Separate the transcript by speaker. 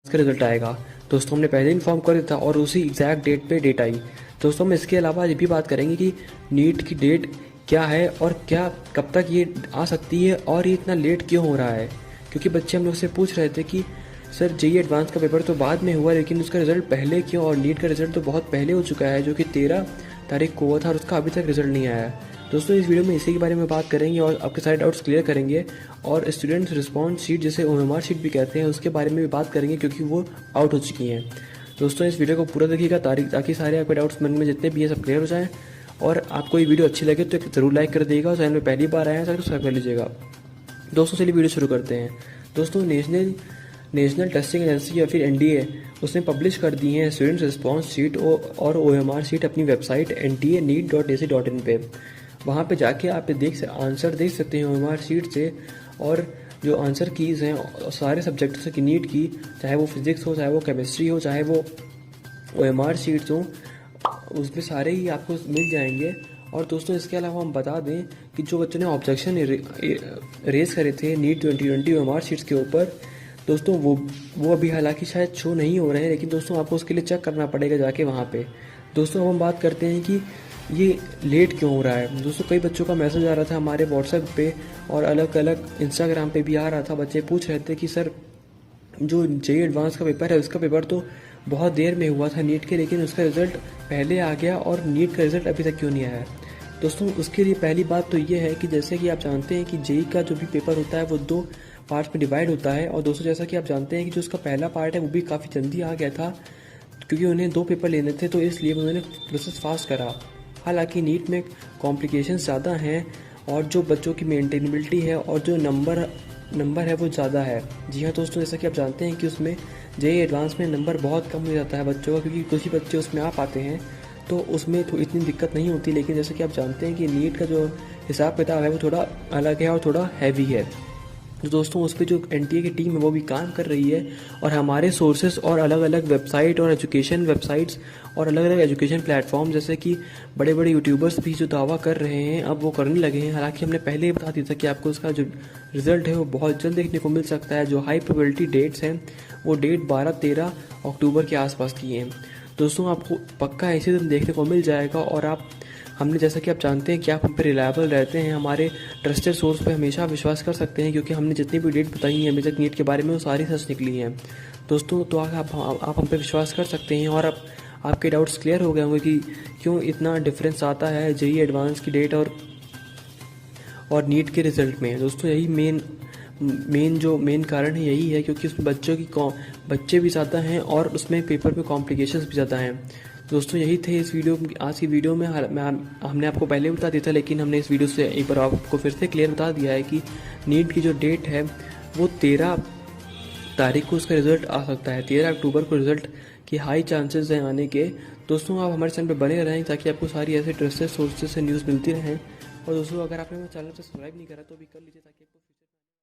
Speaker 1: का रिजल्ट आएगा। दोस्तों हमने पहले इन्फॉर्म कर दिया था और उसी एग्जैक्ट डेट पे डेट आई। दोस्तों हम इसके अलावा ये भी बात करेंगे कि नीट की डेट क्या है और क्या कब तक ये आ सकती है और ये इतना लेट क्यों हो रहा है। क्योंकि बच्चे हम लोग से पूछ रहे थे कि सर जेईई एडवांस का पेपर तो बाद में हुआ लेकिन उसका रिजल्ट पहले क्यों, और नीट का रिजल्ट तो बहुत पहले हो चुका है जो कि 13 तारीख को हुआ था और उसका अभी तक रिजल्ट नहीं आया है। दोस्तों इस वीडियो में इसी के बारे में बात करेंगे और आपके सारे डाउट्स क्लियर करेंगे और स्टूडेंट्स रिस्पॉन्स शीट जिसे ओएमआर शीट भी कहते हैं उसके बारे में भी बात करेंगे क्योंकि वो आउट हो चुकी हैं। दोस्तों इस वीडियो को पूरा देखिएगा ताकि सारे आपके डाउट्स मन में जितने भी हैं सब क्लियर हो जाएं। और आपको ये वीडियो अच्छी लगे तो ज़रूर लाइक कर दीजिएगा और चैनल में पहली बार आए हैं तो सब्सक्राइब कर लीजिएगा। दोस्तों चलिए वीडियो शुरू करते हैं। दोस्तों नेशनल टेस्टिंग एजेंसी या फिर एनटीए उसने पब्लिश कर दी है स्टूडेंट रिस्पॉन्स शीट और ओएमआर शीट अपनी वेबसाइट nta.neet.ac.in पे। वहाँ पे जाके आप आंसर देख सकते हैं ओएमआर शीट से, और जो आंसर कीज़ हैं सारे सब्जेक्ट से नीट की, चाहे वो फिजिक्स हो, चाहे वो केमिस्ट्री हो, चाहे वो ओएमआर शीट्स हो, उसमें सारे ही आपको मिल जाएंगे। और दोस्तों इसके अलावा हम बता दें कि जो बच्चों ने ऑब्जेक्शन रेज करे थे नीट 2020 ओएमआर शीट्स के ऊपर, दोस्तों वो अभी हालांकि शायद शो नहीं हो रहे हैं, लेकिन दोस्तों आपको उसके लिए चेक करना पड़ेगा जाके वहाँ पे। दोस्तों अब हम बात करते हैं कि ये लेट क्यों हो रहा है। दोस्तों कई बच्चों का मैसेज आ रहा था हमारे व्हाट्सएप पे और अलग अलग इंस्टाग्राम पे भी आ रहा था। बच्चे पूछ रहे थे कि सर जो जेईई एडवांस का पेपर है उसका पेपर तो बहुत देर में हुआ था नीट के, लेकिन उसका रिज़ल्ट पहले आ गया और नीट का रिज़ल्ट अभी तक क्यों नहीं आया। दोस्तों उसके लिए पहली बात तो ये है कि जैसे कि आप जानते हैं कि जेईई का जो भी पेपर होता है वो 2 पार्ट्स में डिवाइड होता है। और दोस्तों जैसा कि आप जानते हैं कि जो उसका पहला पार्ट है वो भी काफ़ी जल्दी आ गया था क्योंकि उन्हें 2 पेपर लेने थे, तो इसलिए उन्होंने प्रोसेस फास्ट करा। हालांकि नीट में कॉम्प्लिकेशंस ज़्यादा हैं और जो बच्चों की मेंटेनेबिलिटी है और जो नंबर है वो ज़्यादा है। जी हाँ दोस्तों, जैसा कि आप जानते हैं कि उसमें जेईई एडवांस में नंबर बहुत कम हो जाता है बच्चों का, क्योंकि कुछ ही बच्चे उसमें आ पाते हैं तो उसमें तो इतनी दिक्कत नहीं होती। लेकिन जैसे कि आप जानते हैं कि नीट का जो हिसाब किताब है वो थोड़ा अलग है और थोड़ा हैवी है। तो दोस्तों उस पर जो एनटीए की टीम है वो भी काम कर रही है और हमारे सोर्सेस और अलग अलग वेबसाइट और एजुकेशन वेबसाइट्स और अलग अलग एजुकेशन प्लेटफॉर्म जैसे कि बड़े बड़े यूट्यूबर्स भी जो दावा कर रहे हैं अब वो करने लगे हैं। हालांकि हमने पहले ही बता दिया था कि आपको उसका जो रिज़ल्ट है वो बहुत जल्द देखने को मिल सकता है। जो हाई प्रोबेबिलिटी डेट्स हैं वो डेट 12-13 अक्टूबर के आसपास की हैं। दोस्तों आपको पक्का इसी दिन देखने को मिल जाएगा और हमने जैसा कि आप जानते हैं कि आप हम पे रिलायबल रहते हैं, हमारे ट्रस्टेड सोर्स पे हमेशा विश्वास कर सकते हैं क्योंकि हमने जितनी भी डेट बताई है अभी तक नीट के बारे में वो सारी सच निकली हैं। दोस्तों तो आप हम पे विश्वास कर सकते हैं और अब आपके डाउट्स क्लियर हो गए होंगे कि क्यों इतना डिफरेंस आता है जेईई एडवांस की डेट और नीट के रिज़ल्ट में। दोस्तों यही मेन कारण है, यही है क्योंकि उसमें बच्चे भी ज़्यादा हैं और उसमें पेपर में कॉम्प्लिकेशंस भी ज़्यादा हैं। दोस्तों यही थे आज की वीडियो में। हमने आपको पहले बता दिया था लेकिन हमने इस वीडियो से एक बार आपको फिर से क्लियर बता दिया है कि नीट की जो डेट है वो 13 तारीख को उसका रिज़ल्ट आ सकता है। 13 अक्टूबर को रिज़ल्ट की हाई चांसेस हैं आने के। दोस्तों आप हमारे चैनल पर बने रहें ताकि आपको सारी ऐसे ट्रस्टेड सोर्सेज से न्यूज़ मिलती रहें। और दोस्तों अगर आपने मेरे चैनल को सब्सक्राइब नहीं करा तो भी कर लीजिए ताकि आपको